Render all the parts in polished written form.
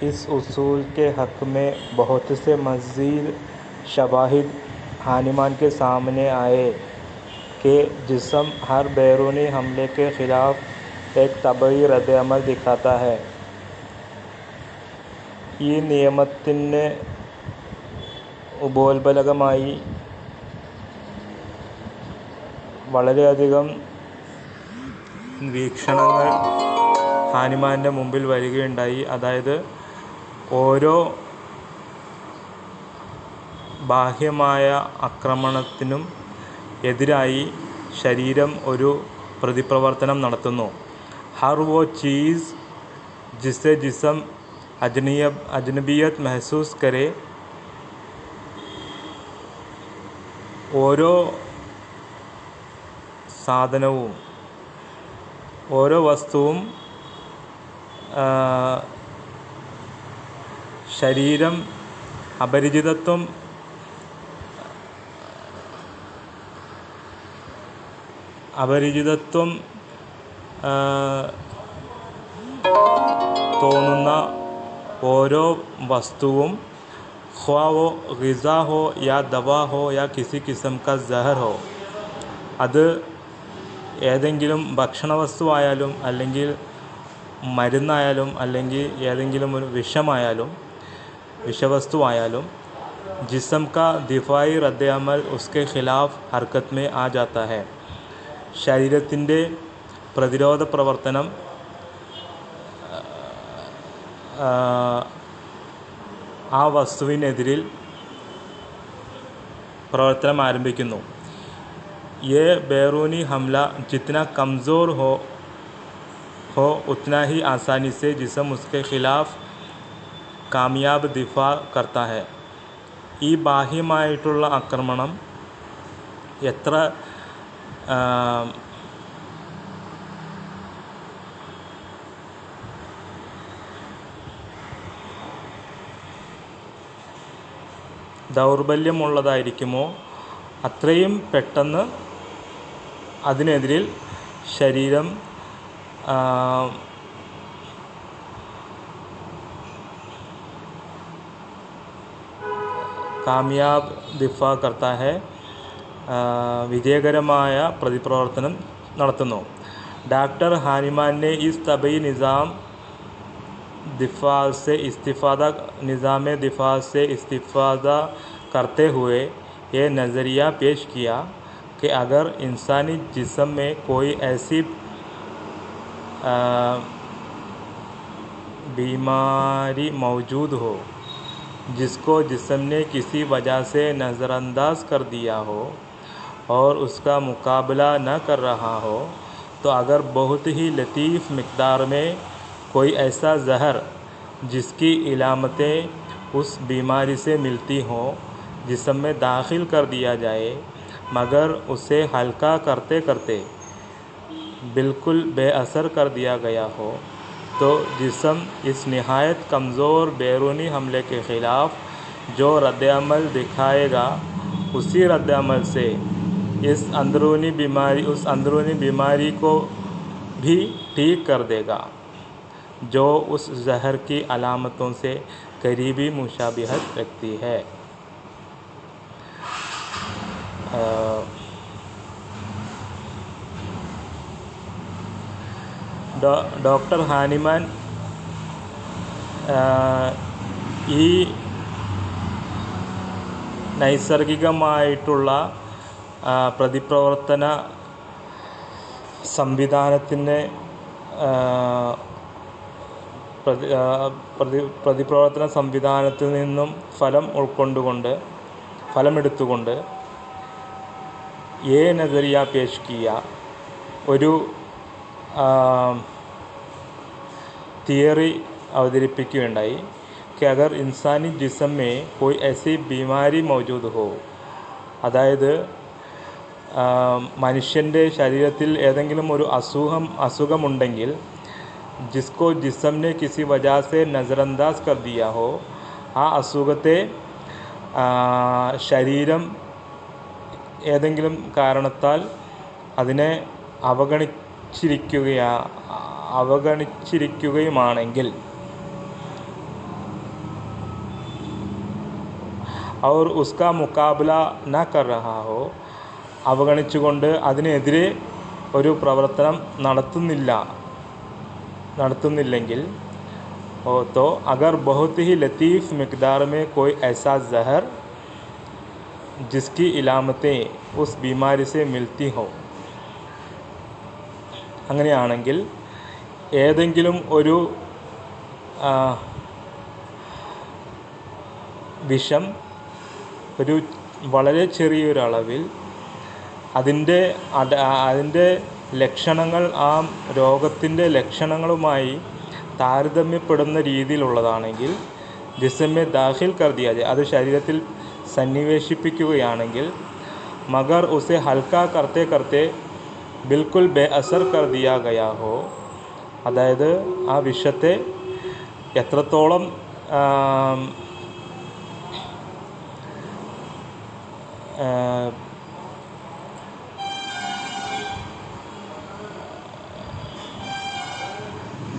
इस उसूल के हक़ में बहुत से मज़ीद शवाहिद हानिमान के सामने आए कि जिस्म हर बैरूनी हमले के ख़िलाफ़ एक तबई रद्द-ए-अमल दिखाता है. ഈ നിയമത്തിന് ഉപോത്ബലകമായി വളരെയധികം വീക്ഷണങ്ങൾ ഹാനിമാൻ്റെ മുമ്പിൽ വരികയുണ്ടായി. അതായത് ഓരോ ബാഹ്യമായ ആക്രമണത്തിനും എതിരായി ശരീരം ഒരു പ്രതിപ്രവർത്തനം നടത്തുന്നു. ഹർ വോ ചീസ് ജിസെ ജിസ്ം അജ്നബിയത്ത് മെഹസൂസ് കരെ. ഓരോ സാധനവും ഓരോ വസ്തുവും ശരീരം അപരിചിതത്വം തോന്നുന്ന ഓരോ വസ്തുവും ഖ്വാ വോ ഗിസാ ഹോ യാ ദവാ ഹോ യാ കിസി കിസ്ം കാ സഹർ ഹോ, അത് ഏതെങ്കിലും ഭക്ഷണവസ്തുവായാലും അല്ലെങ്കിൽ മരുന്നായാലും അല്ലെങ്കിൽ ഏതെങ്കിലും ഒരു വിഷവസ്തുവായാലും जिस्म का दिफाई रद्द-ए-अमल उसके ख़िलाफ़ हरकत में आ जाता है. ശരീരത്തിൻ്റെ പ്രതിരോധ പ്രവർത്തനം ആ വസ്തുവിനെതിരിൽ പ്രവർത്തനം ആരംഭിക്കുന്നു. ये बैरूनी हमला जितना कमज़ोर हो उतना ही आसानी से जिस्म उसके ख़िलाफ़ कामयाब दिफा करता है. ഈ ബാഹ്യമായിട്ടുള്ള ആക്രമണം എത്ര ദൗർബല്യമുള്ളതായിരിക്കുമോ അത്രയും പെട്ടെന്ന് അതിനെതിരിൽ ശരീരം കാമയാബ് ദിഫാ കർത്താ ഹെ, വിജയകരമായ പ്രതിപ്രവർത്തനം നടത്തുന്നു. डॉक्टर हानिमान ने इस तबई निज़ाम दिफा से इस्तिफ़ादा करते हुए ये नज़रिया पेश किया कि अगर इंसानी जिस्म में कोई ऐसी बीमारी मौजूद हो जिसको जिस्म ने किसी वजह से नज़रअंदाज कर दिया हो और उसका मुकाबला न कर रहा हो, तो अगर बहुत ही लतीफ़ मिक़दार में कोई ऐसा ज़हर जिसकी इलामतें उस बीमारी से मिलती हों जिस्म में दाखिल कर दिया जाए, मगर उसे हल्का करते करते बिल्कुल बेअसर कर दिया गया हो, तो जिस्म इस नहायत कमज़ोर बैरूनी हमले के ख़िलाफ़ जो रद्द-ए-अमल दिखाएगा, उसी रद्द-ए-अमल से उस अंदरूनी बीमारी को भी ठीक कर देगा जो उस जहर की अलामतों से करीबी मुशाबिहत रखती है. ഡോക്ടർ ഹാനിമാൻ ഈ നൈസർഗികമായിട്ടുള്ള പ്രതിപ്രവർത്തന സംവിധാനത്തിന് പ്രതിപ്രവർത്തന സംവിധാനത്തിൽ നിന്നും ഫലമെടുത്തുകൊണ്ട് നസറിയ പേഷ് കിയ, ഒരു തിയറി അവതരിപ്പിക്കുകയുണ്ടായി. कि अगर इंसानी जिस्म में कोई ऐसी बीमारी मौजूद हो, അതായത് മനുഷ്യൻ്റെ ശരീരത്തിൽ ഏതെങ്കിലും ഒരു അസുഖമുണ്ടെങ്കിൽ जिसको जिस्म ने किसी वजह से नज़रअंदाज कर दिया हो, ആ അസുഖത്തെ ശരീരം ഏതെങ്കിലും കാരണത്താൽ അതിനെ അവഗണിച്ചിരിക്കുകയുമാണെങ്കിൽ और उसका मुकाबला न कर रहा हो, അവഗണിച്ചുകൊണ്ട് അതിനെതിരെ ഒരു പ്രവർത്തനം നടത്തുന്നില്ലെങ്കിൽ तो अगर बहुत ही लतीफ़ मिक़दार में कोई ऐसा ज़हर जिसकी इलामतें उस बीमारी से मिलती हो, അങ്ങനെയാണെങ്കിൽ ഏതെങ്കിലും ഒരു വിഷം ഒരു വളരെ ചെറിയൊരളവിൽ അതിൻ്റെ ലക്ഷണങ്ങൾ ആ രോഗത്തിൻ്റെ ലക്ഷണങ്ങളുമായി താരതമ്യപ്പെടുന്ന രീതിയിലുള്ളതാണെങ്കിൽ ജിസ്മെ ദാഖിൽ കർ ദിയാ ജായേ, അത് ശരീരത്തിൽ സന്നിവേശിപ്പിക്കുകയാണെങ്കിൽ മഗർ ഉസെ ഹൽക്ക കർത്തെ കർത്തെ ബിൽക്കുൽ ബേ അസർ കർ ദിയാ ഗയാ ഹോ, അതായത് ആ വിഷത്തെ എത്രത്തോളം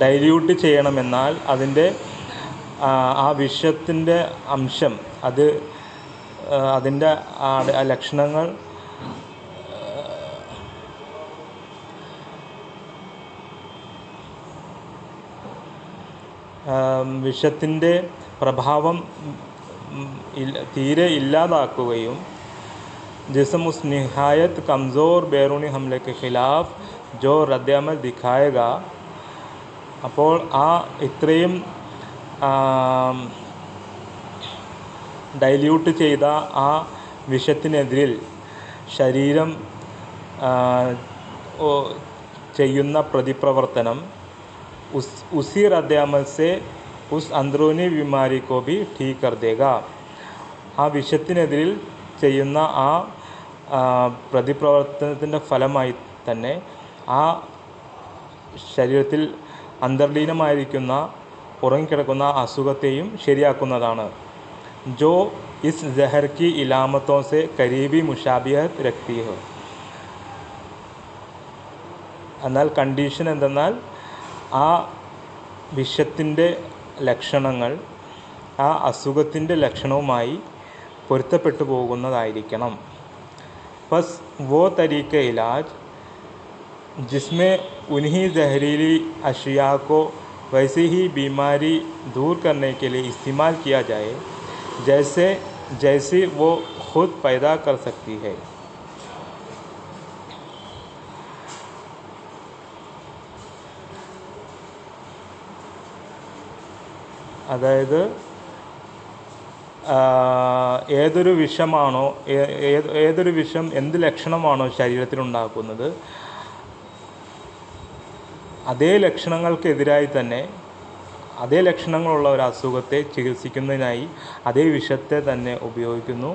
ഡൈല്യൂട്ട് ചെയ്യണമെന്നാൽ അതിൻ്റെ ആ വിഷത്തിൻ്റെ അംശം അതിൻ്റെ ലക്ഷണങ്ങൾ വിഷത്തിൻ്റെ പ്രഭാവം തീരെ ഇല്ലാതാക്കുകയും जिस्म उस निहायत कमज़ोर बैरूनी हमले के ख़िलाफ़ जो रद्दअमल दिखाएगा, അപ്പോൾ ആ ഇത്രയും ഡൈല്യൂട്ട് ചെയ്ത ആ വിഷത്തിനെതിരിൽ ശരീരം ചെയ്യുന്ന പ്രതിപ്രവർത്തനം ഉസി റദ്ദഅമൽ സെ ഉസ് അന്ദ്രൂനി ബിമാരി കോ ഭി ठीक कर देगा, ആ വിഷത്തിനെതിരിൽ ചെയ്യുന്ന ആ പ്രതിപ്രവർത്തനത്തിൻ്റെ ഫലമായി തന്നെ ആ ശരീരത്തിൽ അന്തർലീനമായിരിക്കുന്ന ഉറങ്ങിക്കിടക്കുന്ന അസുഖത്തെയും ശരിയാക്കുന്നതാണ്. ജോ ഇസ് ജഹർ കി ഇലാമത്തോ സെ കരീബി മുഷാബിഹത്ത് രഖ്തി ഹോ, എന്നാൽ കണ്ടീഷൻ എന്തെന്നാൽ ആ വിഷത്തിൻ്റെ ലക്ഷണങ്ങൾ ആ അസുഖത്തിൻ്റെ ലക്ഷണവുമായി പൊരുത്തപ്പെട്ടു പോകുന്നതായിരിക്കണം. बस वो तरीक़े इलाज जिसमें उन्हीं जहरीली अशिया को वैसे ही बीमारी दूर करने के लिए इस्तेमाल किया जाए जैसे वो खुद पैदा कर सकती है. അതായത് ഏതൊരു വിഷം എന്ത് ലക്ഷണമാണോ ശരീരത്തിലുണ്ടാക്കുന്നത്, അതേ ലക്ഷണങ്ങൾക്കെതിരായി തന്നെ അതേ ലക്ഷണങ്ങളുള്ള ഒരു അസുഖത്തെ ചികിത്സിക്കുന്നതിനായി അതേ വിഷത്തെ തന്നെ ഉപയോഗിക്കുന്നു.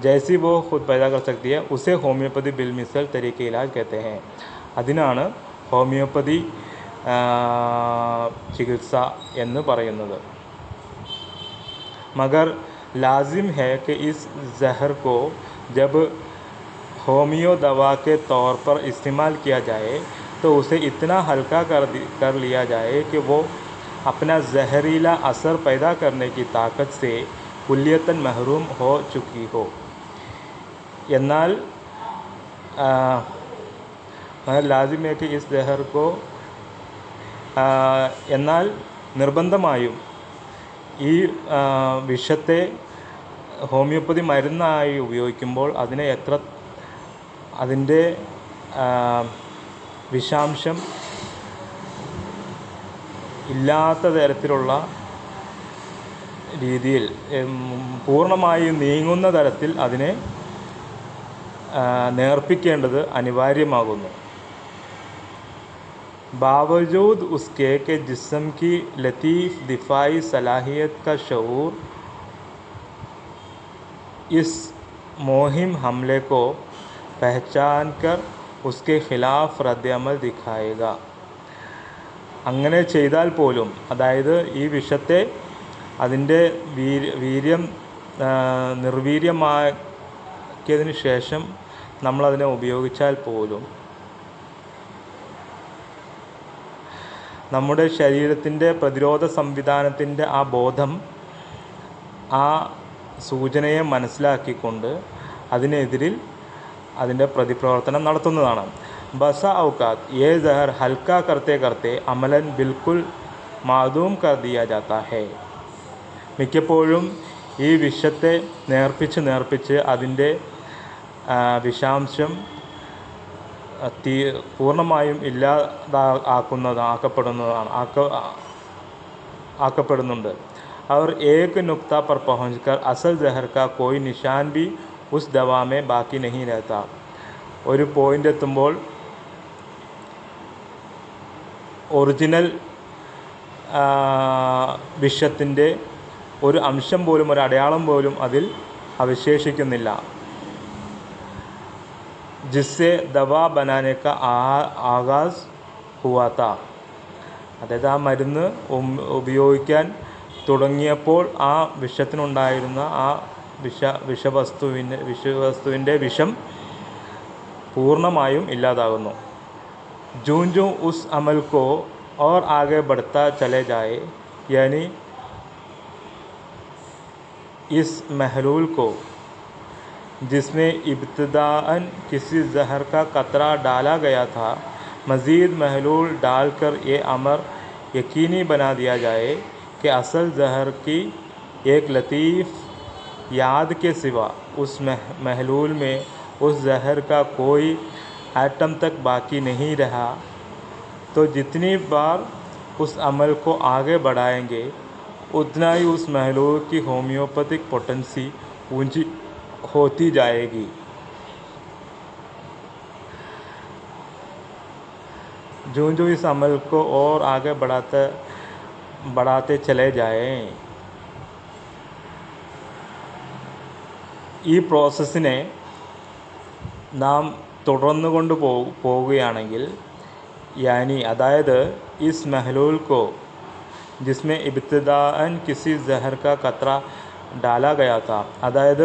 ജൈസി വോ ഖുദ് പൈദാ കർ സക്തി ഹൈ ഉസെ ഹോമിയോപ്പതി ബിൽ മിസൽ തരീഖെ ഇലാജ് കഹത്തെ ഹൈ, അതിനാണ് ഹോമിയോപ്പതി ചികിത്സ എന്ന് പറയുന്നത്. मगर लाजिम है कि इस जहर को जब होमियो दवा के तौर पर इस्तेमाल किया जाए तो उसे इतना हल्का कर लिया जाए कि वो अपना जहरीला असर पैदा करने की ताकत से कुल्लियतन महरूम हो चुकी हो. എന്നാൽ लाजिम है कि इस जहर को എന്നാൽ നിർബന്ധമായും ഈ വിഷത്തെ ഹോമിയോപ്പതി മരുന്നായി ഉപയോഗിക്കുമ്പോൾ അതിൻ്റെ വിഷാംശം ഇല്ലാത്ത തരത്തിലുള്ള രീതിയിൽ പൂർണ്ണമായും നീങ്ങുന്ന തരത്തിൽ അതിനെ നേർപ്പിക്കേണ്ടത് അനിവാര്യമാകുന്നു. बावजूद उसके कि जिस्म की लतीफ़ दिफाई सलाहियत का शऊर इस मुहिम हमले को पहचान कर उसके ख़िलाफ़ रद्दअमल दिखाएगा. അങ്ങനെ ചെയ്താൽ പോലും, അതായത് ഈ വിഷത്തെ അതിൻ്റെ വീര്യം നിർവീര്യമാക്കിയതിന് ശേഷം നമ്മളതിനെ ഉപയോഗിച്ചാൽ പോലും നമ്മുടെ ശരീരത്തിൻ്റെ പ്രതിരോധ സംവിധാനത്തിൻ്റെ ആ ബോധം ആ സൂചനയെ മനസ്സിലാക്കിക്കൊണ്ട് അതിനെതിരിൽ അതിൻ്റെ പ്രതിപ്രവർത്തനം നടത്തുന്നതാണ്. ബസ ഔക്കാത്ത് യേ ജഹർ ഹൽക്ക കർത്തെ കർത്തെ അമലൻ ബിൽക്കുൽ മാദൂം കർ ദിയ ജാത്ത ഹേ. മിക്കപ്പോഴും ഈ വിഷത്തെ നേർപ്പിച്ച് അതിൻ്റെ വിഷാംശം പൂർണ്ണമായും ആക്കപ്പെടുന്നുണ്ട്. और एक नुक्ता पर पहुंचकर असल जहर का कोई निशान भी उस दवा में बाकी नहीं रहता. ഒരു പോയിൻ്റ് എത്തുമ്പോൾ ഒറിജിനൽ വിഷത്തിൻ്റെ ഒരു അംശം പോലും ഒരു അടയാളം പോലും അതിൽ അവശേഷിക്കുന്നില്ല. ജിസ്സെ ദവാ ബനാനെ കാ ആഗാസ് ഹുവാ താ. അതായത് ആ മരുന്ന് ഉപയോഗിക്കാൻ തുടങ്ങിയപ്പോൾ ആ വിഷത്തിനുണ്ടായിരുന്ന ആ വിഷവസ്തുവിൻ്റെ വിഷം പൂർണ്ണമായും ഇല്ലാതാകുന്നു. ജൂൻ ജൂ ഉസ് അമൽ കോ और आगे बढ़ता चले जाए यानी इस महलूल को जिसमें इब्तिदाअन किसी जहर का कतरा डाला गया था मज़ीद महलूल डालकर ये अमर यकीनी बना दिया जाए कि असल जहर की एक लतीफ़ याद के सिवा उस महलूल में उस जहर का कोई एटम तक बाकी नहीं रहा, तो जितनी बार उस अमल को आगे बढ़ाएंगे उतना ही उस महलूल की होम्योपैथिक पोटेंसी ऊंची होती जाएगी. जो इस अमल को और आगे बढ़ाते चले जाएं. ഈ പ്രോസസ്സിനെ നാം തുടർന്നു കൊണ്ട് പോവുകയാണെങ്കിൽ यानी अदायद इस महलूल को जिसमें इब्तिदाअन किसी जहर का कतरा डाला गया था, अदायद